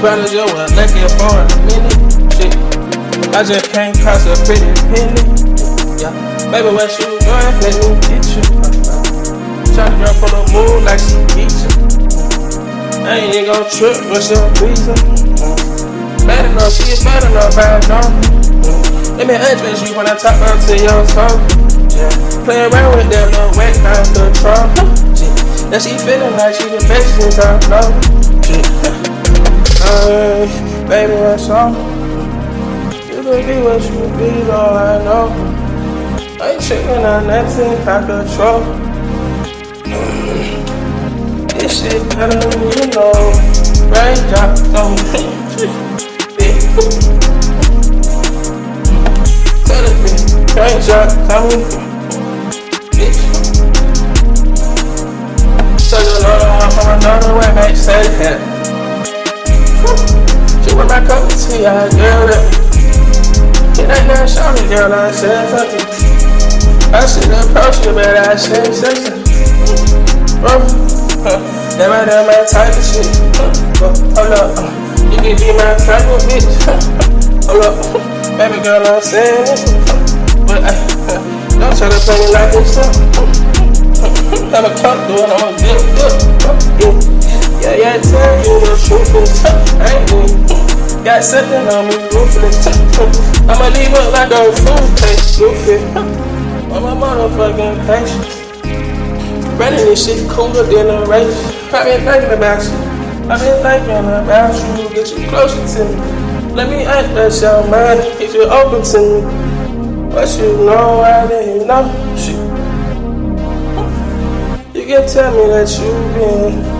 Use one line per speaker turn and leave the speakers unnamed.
Probably just was lucky for a minute. Shit, I just came across a pretty penny. Yeah, baby, what you doing? Let me get you. Shot girl from the moon like she beat you. I ain't even gon' trip, what's your reason? Bad enough, she is bad enough, bad enough. Let me undress you when I talk up to your tongue. Yeah, play around with that little wet down control. Now she feeling like she the best since I know. Baby, what's up? You could be what you be, though I know. I ain't tripping on nothing I control. This shit better than you know. Raindrops on me. Tell it me, raindrops on me. Bitch. So you know I'm from another way, make sense. She went back up to you, I girl that. Get that girl, show me, girl, I said something. I should approach you, but I said something. That right there, my type of shit. Hold up, you can be my type of bitch. Hold up, baby girl, I'm saying. But don't try to play me like this. I'm a cup, dude, I'm a good. Yeah, tell you the truth. I ain't doing. Got something on me, ruthless. I'ma leave it like a food taste, goofy. On my motherfucking patience. Running this shit cooler than a race. I've been thinking about you. I've been thinking about you. Get you closer to me. Let me ask your mind if you're open to me. What you know, I didn't know. Shit. You can tell me that you've been